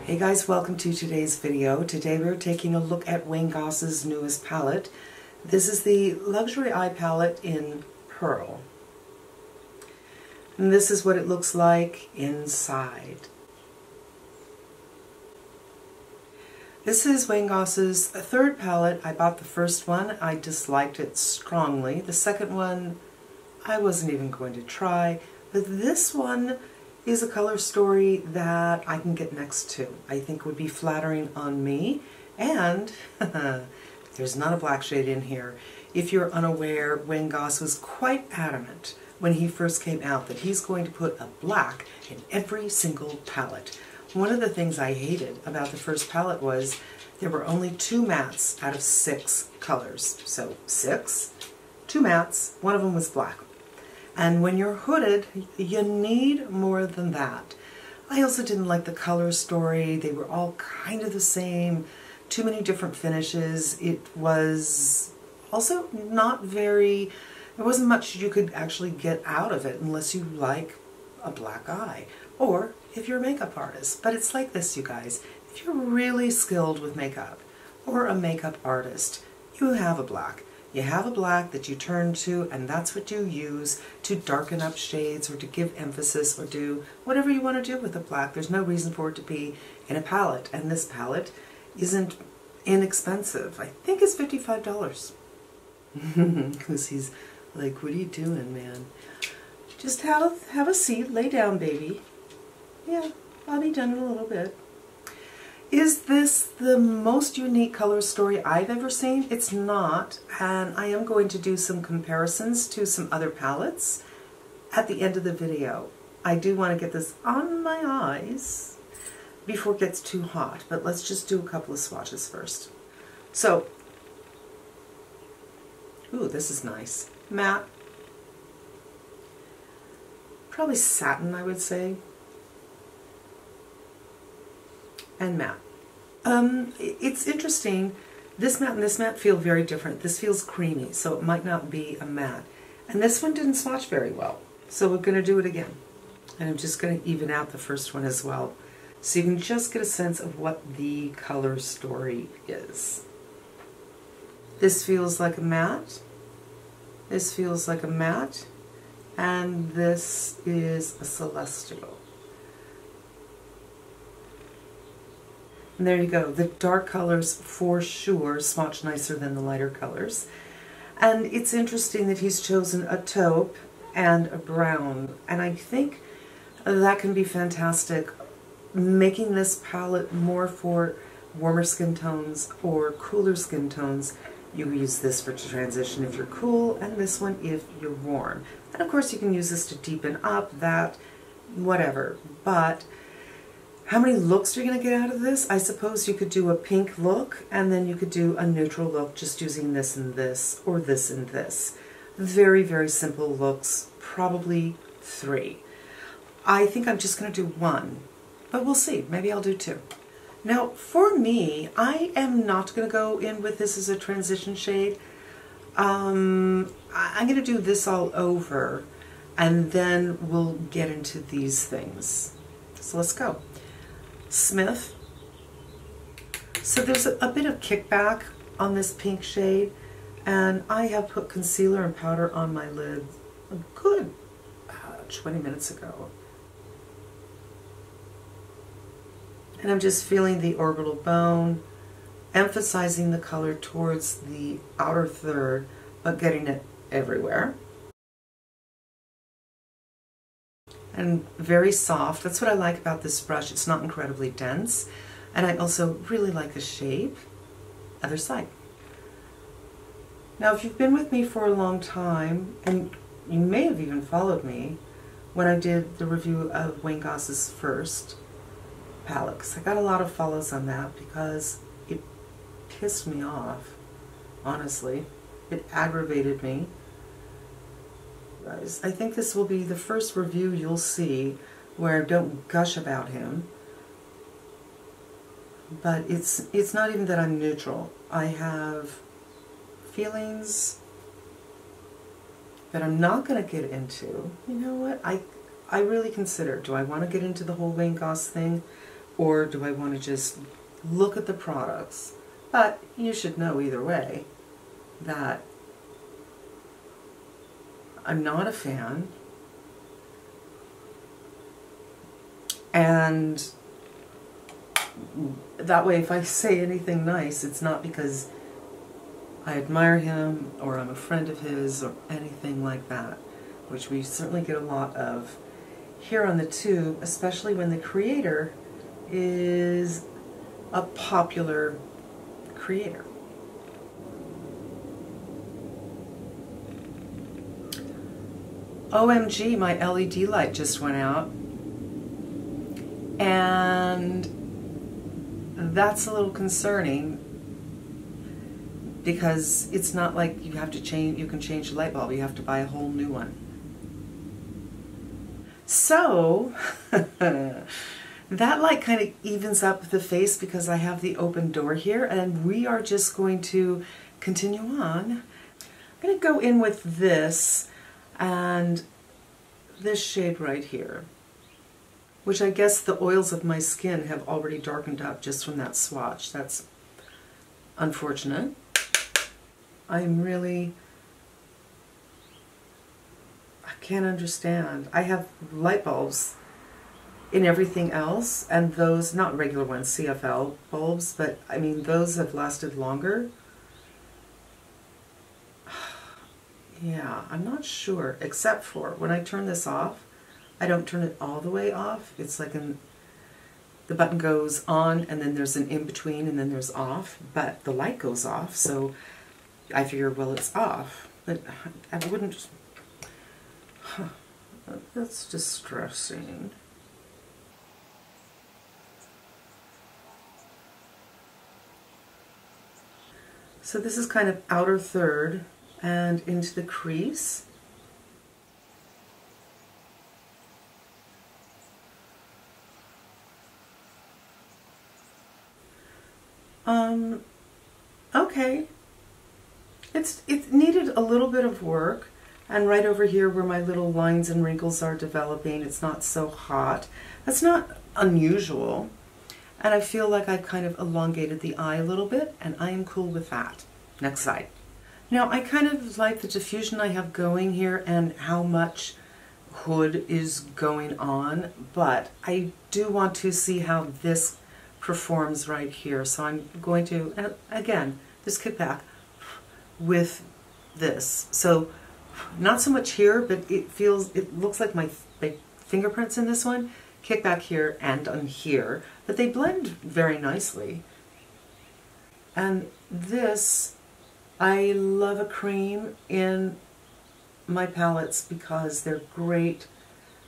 Hey guys, welcome to today's video. Today we're taking a look at Wayne Goss's newest palette. This is the Luxury Eye palette in Pearl. And this is what it looks like inside. This is Wayne Goss's third palette. I bought the first one. I disliked it strongly. The second one, I wasn't even going to try. But this one is a color story that I can get next to. I think would be flattering on me. And there's not a black shade in here. If you're unaware, Wayne Goss was quite adamant when he first came out that he's going to put a black in every single palette. One of the things I hated about the first palette was there were only 2 mattes out of 6 colors. So 6, 2 mattes, one of them was black. And when you're hooded, you need more than that. I also didn't like the color story. They were all kind of the same. Too many different finishes. It was also not very, there wasn't much you could actually get out of it unless you like a black eye. Or if you're a makeup artist. But it's like this, you guys. If you're really skilled with makeup or a makeup artist, you have a black. You have a black that you turn to, and that's what you use to darken up shades or to give emphasis or do whatever you want to do with a black. There's no reason for it to be in a palette, and this palette isn't inexpensive. I think it's $55. Because he's like, what are you doing, man? Just have a seat, lay down, baby. Yeah, I'll be done in a little bit. Is this the most unique color story I've ever seen? It's not, and I am going to do some comparisons to some other palettes at the end of the video. I do want to get this on my eyes before it gets too hot, but let's just do a couple of swatches first. So, ooh, this is nice. Matte. Probably satin, I would say. And matte. It's interesting. This matte and this matte feel very different. This feels creamy, so it might not be a matte. And this one didn't swatch very well, so we're going to do it again. And I'm just going to even out the first one as well, so you can just get a sense of what the color story is. This feels like a matte. This feels like a matte. And this is a celestial. And there you go. The dark colors for sure swatch nicer than the lighter colors. And it's interesting that he's chosen a taupe and a brown. And I think that can be fantastic, making this palette more for warmer skin tones or cooler skin tones. You use this for transition if you're cool, and this one if you're warm. And of course you can use this to deepen up that, whatever. But how many looks are you going to get out of this? I suppose you could do a pink look, and then you could do a neutral look just using this and this, or this and this. Very, very simple looks, probably 3. I think I'm just going to do 1, but we'll see. Maybe I'll do 2. Now, for me, I am not going to go in with this as a transition shade. I'm going to do this all over, and then we'll get into these things. So let's go. Smith. So there's a bit of kickback on this pink shade, and I have put concealer and powder on my lid a good 20 minutes ago. And I'm just feeling the orbital bone, emphasizing the color towards the outer third, but getting it everywhere. And very soft. That's what I like about this brush. It's not incredibly dense. And I also really like the shape. Other side. Now, if you've been with me for a long time, and you may have even followed me when I did the review of Wayne Goss's first palette, because I got a lot of follows on that because it pissed me off, honestly. It aggravated me. I think this will be the first review you'll see where I don't gush about him, but it's not even that I'm neutral. I have feelings that I'm not going to get into. You know what? I really consider, do I want to get into the whole Wayne Goss thing? or do I want to just look at the products? But you should know either way that I'm not a fan, and that way if I say anything nice, it's not because I admire him or I'm a friend of his or anything like that, which we certainly get a lot of here on the tube, especially when the creator is a popular creator. OMG, my LED light just went out, and that's a little concerning because it's not like you have to change, you can change the light bulb, you have to buy a whole new one. So that light kind of evens up the face because I have the open door here, and we are just going to continue on. I'm going to go in with this and this shade right here, which I guess the oils of my skin have already darkened up just from that swatch. That's unfortunate. I'm really, I can't understand. I have light bulbs in everything else, and those, not regular ones, CFL bulbs, but I mean those have lasted longer. Yeah, I'm not sure, except for when I turn this off, I don't turn it all the way off. It's like the button goes on and then there's an in-between and then there's off, but the light goes off, so I figure, well, it's off. But I wouldn't, that's distressing. So this is kind of outer third and into the crease. Okay. It needed a little bit of work, and right over here where my little lines and wrinkles are developing, it's not so hot. That's not unusual, and I feel like I've kind of elongated the eye a little bit, and I am cool with that. Next side. Now I kind of like the diffusion I have going here and how much hood is going on, but I do want to see how this performs right here. So I'm going to, and again, just kick back with this. So not so much here, but it looks like my fingerprints in this one. Kick back here and on here, but they blend very nicely. And this, I love a cream in my palettes because they're great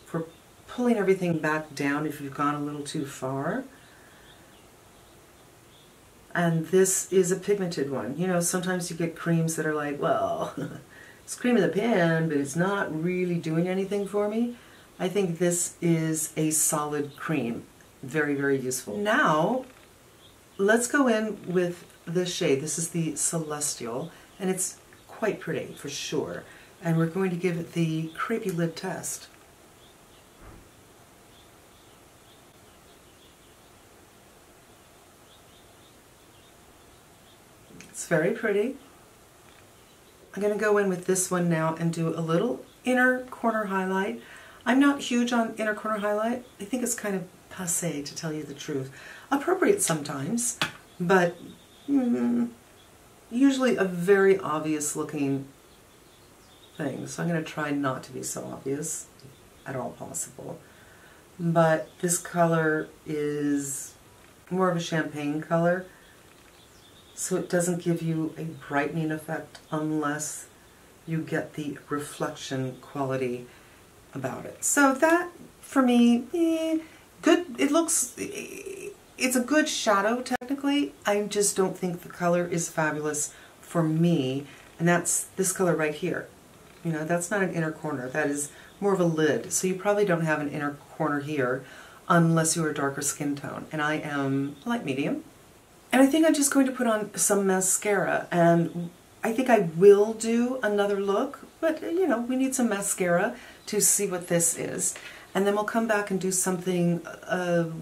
for pulling everything back down if you've gone a little too far. And this is a pigmented one. You know, sometimes you get creams that are like, well, it's cream in the pan, but it's not really doing anything for me. I think this is a solid cream. Very, very useful. Now, let's go in with this shade. This is the Celestial, and it's quite pretty for sure. And we're going to give it the crepey lid test. It's very pretty. I'm going to go in with this one now and do a little inner corner highlight. I'm not huge on inner corner highlight. I think it's kind of passé, to tell you the truth. Appropriate sometimes, but usually a very obvious looking thing. So I'm going to try not to be so obvious at all possible. But this color is more of a champagne color, so it doesn't give you a brightening effect unless you get the reflection quality about it. So that, for me, good. It looks, it's a good shadow technically. I just don't think the color is fabulous for me, and that's this color right here. You know, that's not an inner corner. That is more of a lid. So you probably don't have an inner corner here unless you're a darker skin tone. And I am light medium. And I think I'm just going to put on some mascara, and I think I will do another look, but you know, we need some mascara to see what this is. and then we'll come back and do something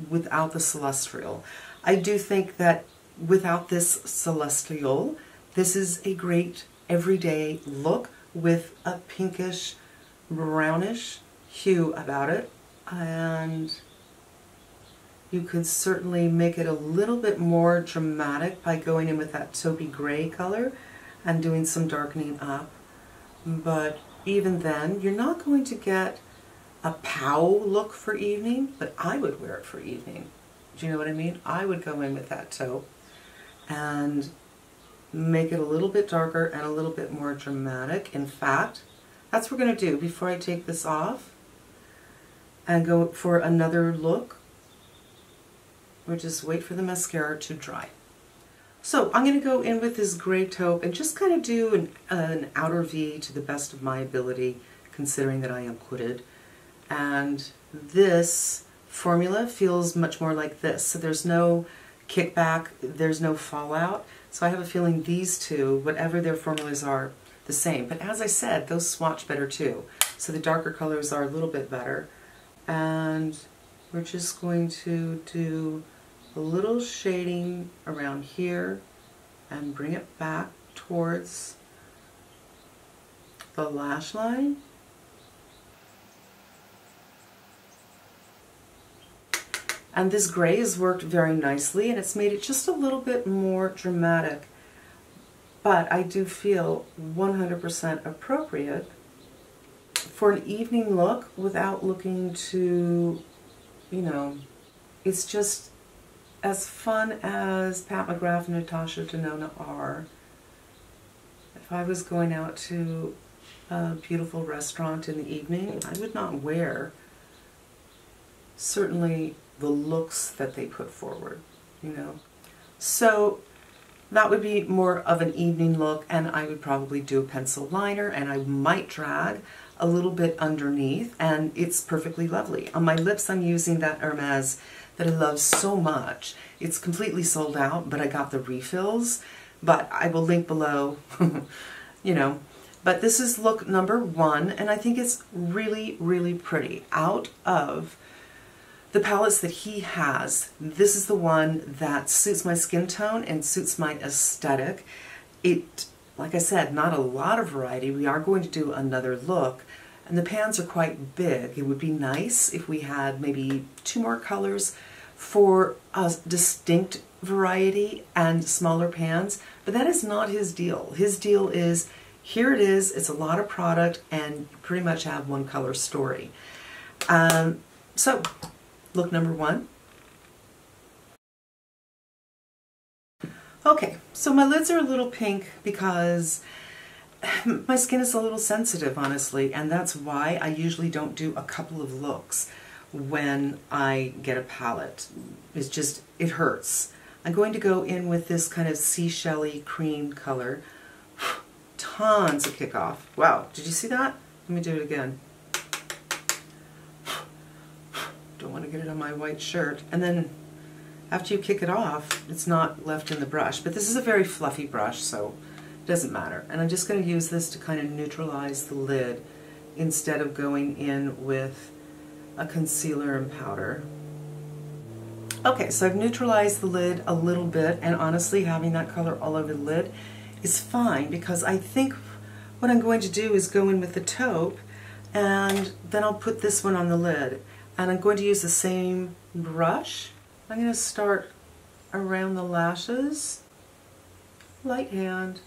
without the celestial. I do think that without this celestial, this is a great everyday look with a pinkish, brownish hue about it, and you could certainly make it a little bit more dramatic by going in with that taupey gray color and doing some darkening up. But even then, you're not going to get a pow look for evening, but I would wear it for evening. Do you know what I mean? I would go in with that taupe and make it a little bit darker and a little bit more dramatic. In fact, that's what we're going to do before I take this off and go for another look. We'll just wait for the mascara to dry. So I'm going to go in with this gray taupe and just kind of do an outer V to the best of my ability, considering that I am hooded. And this formula feels much more like this. So there's no kickback, there's no fallout. So I have a feeling these two, whatever their formulas are, the same. But as I said, those swatch better too. So the darker colors are a little bit better. And we're just going to do a little shading around here and bring it back towards the lash line. And this gray has worked very nicely, and it's made it just a little bit more dramatic. But I do feel 100% appropriate for an evening look without looking too, you know, it's just as fun as Pat McGrath and Natasha Denona are. If I was going out to a beautiful restaurant in the evening, I would not wear certainly the looks that they put forward, you know. So that would be more of an evening look, and I would probably do a pencil liner, and I might drag a little bit underneath, and it's perfectly lovely. On my lips, I'm using that Hermes that I love so much. It's completely sold out, but I got the refills, but I will link below, you know. But this is look number 1, and I think it's really, really pretty. Out of the palettes that he has, this is the one that suits my skin tone and suits my aesthetic. It, like I said, not a lot of variety. We are going to do another look, and the pans are quite big. It would be nice if we had maybe 2 more colors for a distinct variety and smaller pans, but that is not his deal. His deal is, here it is, it's a lot of product, and you pretty much have one color story. So, look number 1. Okay, so my lids are a little pink because my skin is a little sensitive, honestly, and that's why I usually don't do a couple of looks when I get a palette. It's just, it hurts. I'm going to go in with this kind of seashell-y cream color. Tons of kickoff. Wow, did you see that? Let me do it again. Don't want to get it on my white shirt. And then after you kick it off, it's not left in the brush. But this is a very fluffy brush, so it doesn't matter. And I'm just going to use this to kind of neutralize the lid instead of going in with a concealer and powder. Okay, so I've neutralized the lid a little bit, and honestly having that color all over the lid is fine, because I think what I'm going to do is go in with the taupe, and then I'll put this one on the lid. And I'm going to use the same brush. I'm going to start around the lashes, light hand,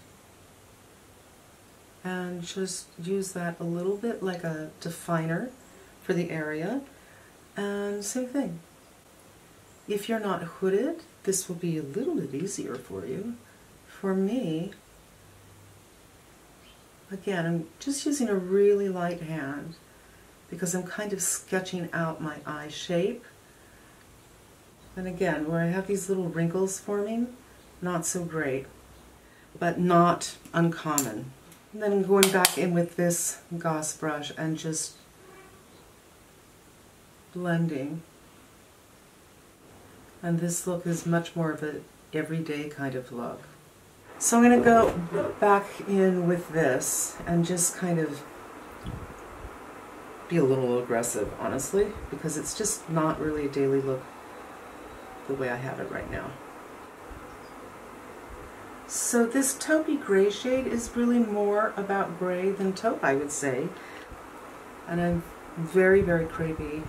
and just use that a little bit like a definer for the area. And same thing. If you're not hooded, this will be a little bit easier for you. For me, again, I'm just using a really light hand because I'm kind of sketching out my eye shape. And again, where I have these little wrinkles forming, not so great, but not uncommon. And then I'm going back in with this Goss brush and just blending. And this look is much more of an everyday kind of look. So I'm going to go back in with this and just kind of be a little aggressive, honestly, because it's just not really a daily look the way I have it right now. So this taupey gray shade is really more about gray than taupe, I would say. And I'm very, very crepey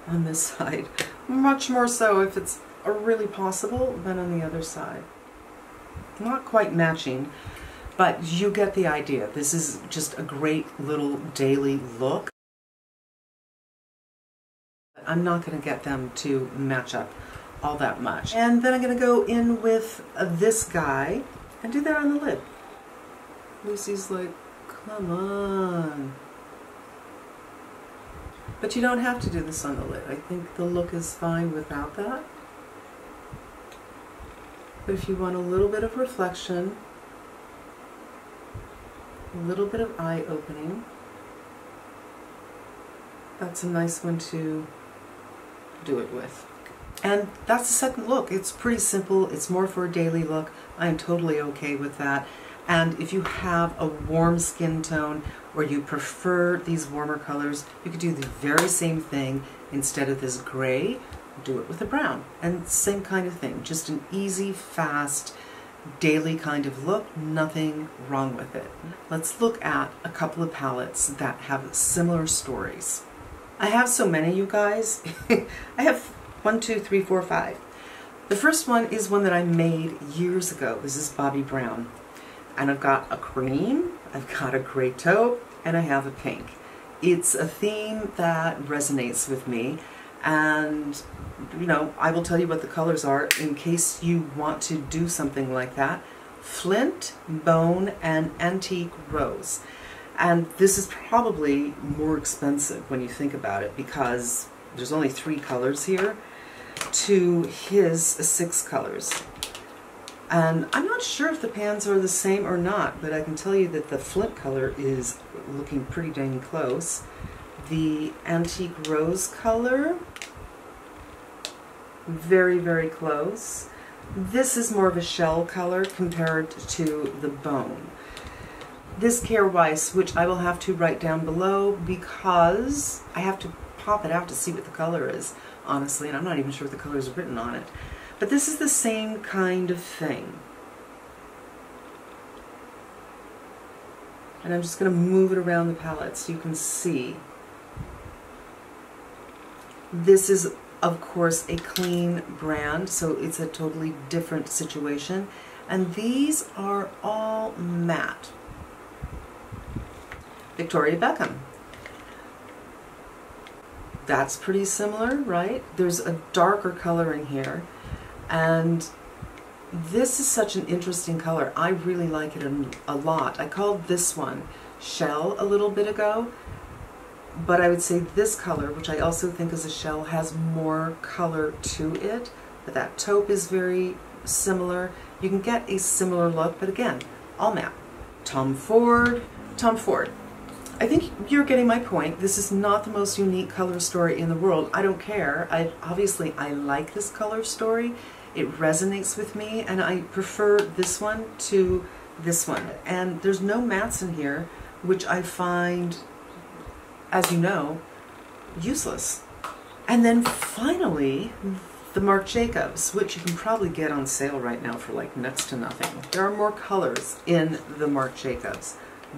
on this side. Much more so if it's really possible than on the other side. Not quite matching, but you get the idea. This is just a great little daily look. I'm not going to get them to match up all that much. And then I'm going to go in with this guy and do that on the lid. Lucy's like, come on. But you don't have to do this on the lid. I think the look is fine without that. But if you want a little bit of reflection, a little bit of eye opening, that's a nice one to do it with. And that's the second look. It's pretty simple. It's more for a daily look. I am totally okay with that. And if you have a warm skin tone or you prefer these warmer colors, you could do the very same thing. Instead of this gray, do it with a brown. And same kind of thing. Just an easy, fast, daily kind of look. Nothing wrong with it. Let's look at a couple of palettes that have similar stories. I have so many, you guys. I have 1, 2, 3, 4, 5. The first one is one that I made years ago. This is Bobbi Brown. And I've got a cream, I've got a gray taupe, and I have a pink. It's a theme that resonates with me, and you know, I will tell you what the colors are in case you want to do something like that. Flint, Bone, and Antique Rose. And this is probably more expensive when you think about it, because there's only 3 colors here to his 6 colors. And I'm not sure if the pans are the same or not, but I can tell you that the Flint color is looking pretty dang close. The Antique Rose color, very, very close. This is more of a shell color compared to the Bone. This Care Weiss, which I will have to write down below because I have to pop it out to see what the color is, honestly, and I'm not even sure if the color is written on it. But this is the same kind of thing. And I'm just going to move it around the palette so you can see. This is, of course, a clean brand, so it's a totally different situation. And these are all matte. Victoria Beckham. That's pretty similar, right? There's a darker color in here. And this is such an interesting color. I really like it a lot. I called this one Shell a little bit ago, but I would say this color, which I also think is a shell, has more color to it. But that taupe is very similar. You can get a similar look, but again, all matte. Tom Ford. I think you're getting my point. This is not the most unique color story in the world. I don't care. Obviously, I like this color story. It resonates with me, and I prefer this one to this one. And there's no mattes in here, which I find, as you know, useless. And then finally, the Marc Jacobs, which you can probably get on sale right now for like next to nothing. There are more colors in the Marc Jacobs,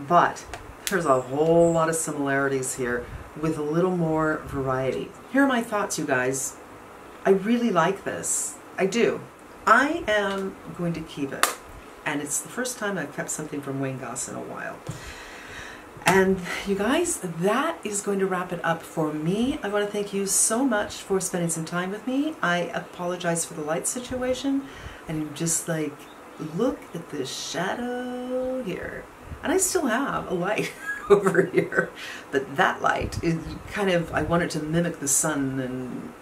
but there's a whole lot of similarities here with a little more variety. Here are my thoughts, you guys. I really like this. I do. I am going to keep it. And it's the first time I've kept something from Wayne Goss in a while. And you guys, that is going to wrap it up for me. I want to thank you so much for spending some time with me. I apologize for the light situation. And you just like, look at this shadow here. And I still have a light over here. But that light is kind of, I want it to mimic the sun and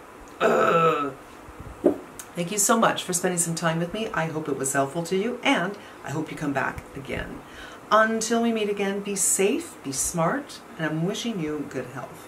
thank you so much for spending some time with me. I hope it was helpful to you, and I hope you come back again. Until we meet again, be safe, be smart, and I'm wishing you good health.